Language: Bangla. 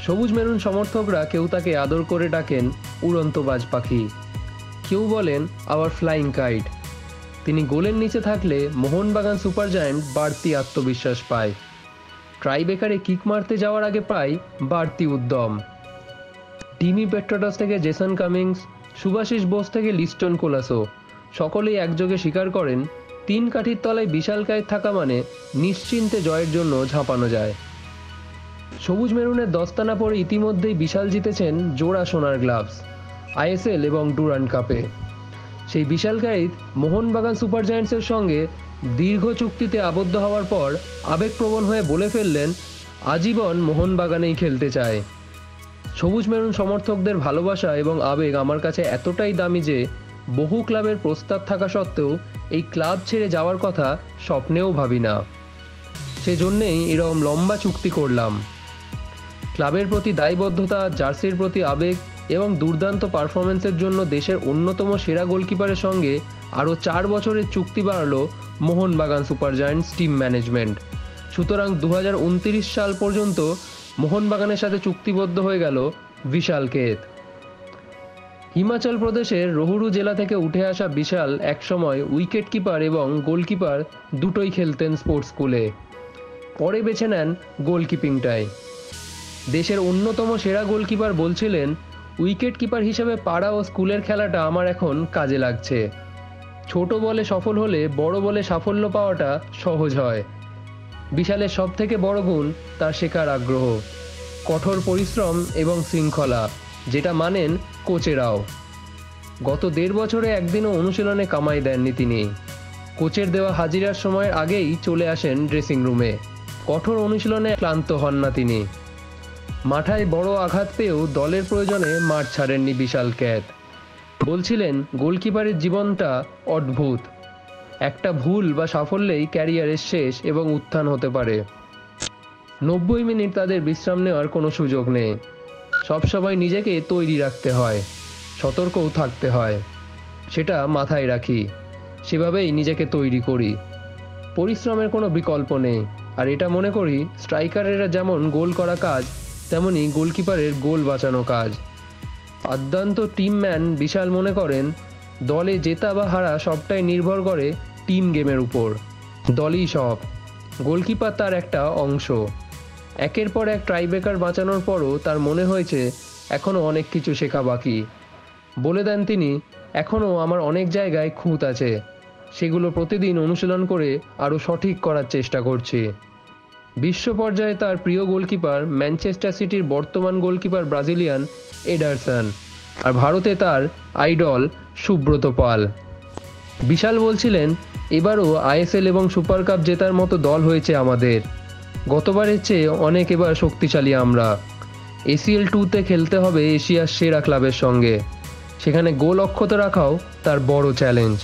সবুজ মেরুন সমর্থকরা কেউ তাকে আদর করে ডাকেন উড়ন্ত বাজ পাখি, কেউ বলেন আওয়ার ফ্লাইং কাইট। তিনি গোলের নিচে থাকলে মোহনবাগান সুপার জায়ান্ট বাড়তি আত্মবিশ্বাস পায়। ট্রাইবেকারে কিক মারতে যাওয়ার আগে পায় বাড়তি উদ্যম। টিমি পেট্রোটাস থেকে জেসন কামিংস, সুভাশিস বোস থেকে লিস্টন কোলাসো সকলেই একযোগে স্বীকার করেন 3 কাঠির তলায় বিশালকায় থাকা মানে নিশ্চিন্তে জয়ের জন্য ঝাঁপানো যায়। সবুজ মেরুনের দস্তানা পরে ইতিমধ্যেই বিশাল জিতেছেন জোড়া সোনার গ্লাভস আইএসএল এবং ডুরান্ড কাপে। সেই বিশালকায়িত মোহনবাগান সুপার জায়ান্টসের সঙ্গে দীর্ঘ চুক্তিতে আবদ্ধ হওয়ার পর আবেগপ্রবণ হয়ে বলে ফেললেন আজীবন মোহনবাগানেই খেলতে চায়। সবুজ মেরুন সমর্থকদের ভালোবাসা এবং আবেগ আমার কাছে এতটাই দামি যে বহু ক্লাবের প্রস্তাব থাকা সত্ত্বেও এই ক্লাব ছেড়ে যাওয়ার কথা স্বপ্নেও ভাবি না। সেজন্যেই এরকম লম্বা চুক্তি করলাম। ক্লাবের প্রতি দায়বদ্ধতা, জার্সির প্রতি আবেগ এবং দুর্দান্ত পারফরমেন্সের জন্য দেশের অন্যতম সেরা গোলকিপারের সঙ্গে আরও 4 বছরের চুক্তি বাড়াল Mohun Bagan super giants team management. সুতরাং 2029 সাল পর্যন্ত মোহনবাগানের সাথে চুক্তিবদ্ধ হয়ে গেল বিশাল কেত। হিমাচল প্রদেশের রোহুরু জেলা থেকে উঠে আসা বিশাল একসময় উইকেট কিপার এবং গোলকিপার দুটোই খেলতেন স্পোর্টস স্কুলে। পরে বেছে নেন গোলকিপিংটায়। দেশের অন্যতম সেরা গোলকিপার বলছিলেন, উইকেট কিপার হিসেবে পাড়া ও স্কুলের খেলাটা আমার এখন কাজে লাগছে। ছোট বলে সফল হলে বড় বলে সাফল্য পাওয়াটা সহজ হয়। বিশালের সব থেকে বড় গুণ তার শেখার আগ্রহ, কঠোর পরিশ্রম এবং শৃঙ্খলা, যেটা মানেন কোচেরাও। গত 1.5 বছরে একদিনও অনুশীলনে কামাই দেননি তিনি। কোচের দেওয়া হাজিরার সময়ের আগেই চলে আসেন ড্রেসিং রুমে। কঠোর অনুশীলনে ক্লান্ত হন না তিনি। মাথায় বড় আঘাত পেয়েও দলের প্রয়োজনে মাঠ ছাড়েননি বিশাল ক্যাত। বলছিলেন, গোলকিপারের জীবনটা অদ্ভুত। একটা ভুল বা সাফল্যেই ক্যারিয়ারের শেষ এবং উত্থান হতে পারে। 90 মিনিট তাদের বিশ্রাম নেওয়ার কোনো সুযোগ নেই। সবসময় নিজেকে তৈরি রাখতে হয়, সতর্কও থাকতে হয়। সেটা মাথায় রাখি, সেভাবেই নিজেকে তৈরি করি। পরিশ্রমের কোনো বিকল্প নেই। আর এটা মনে করি স্ট্রাইকারেরা যেমন গোল করা কাজ, তেমনি গোলকিপারের গোল বাঁচানো কাজ। আদ্যান্ত টিম ম্যান বিশাল মনে করেন দলে জেতা বা হারা সবটাই নির্ভর করে টিম গেমের উপর। দলই সব, গোলকিপার তার একটা অংশ। একের পর এক ট্রাইব্রেকার বাঁচানোর পরও তার মনে হয়েছে এখনও অনেক কিছু শেখা বাকি। বলে দেন তিনি, এখনও আমার অনেক জায়গায় খুঁত আছে, সেগুলো প্রতিদিন অনুশীলন করে আরও সঠিক করার চেষ্টা করছি। বিশ্ব পর্যায়ে তার প্রিয় গোলকিপার ম্যানচেস্টার সিটির বর্তমান গোলকিপার ব্রাজিলিয়ান এডারসন, আর ভারতে তার আইডল সুব্রত পাল। বিশাল বলছিলেন, এবারও আইএসএল এবং সুপার কাপ জেতার মতো দল হয়েছে আমাদের। গতবারের চেয়ে অনেক এবার শক্তিশালী আমরা। এসিএল 2-তে খেলতে হবে এশিয়ার সেরা ক্লাবের সঙ্গে। সেখানে গোল অক্ষত রাখাও তার বড় চ্যালেঞ্জ।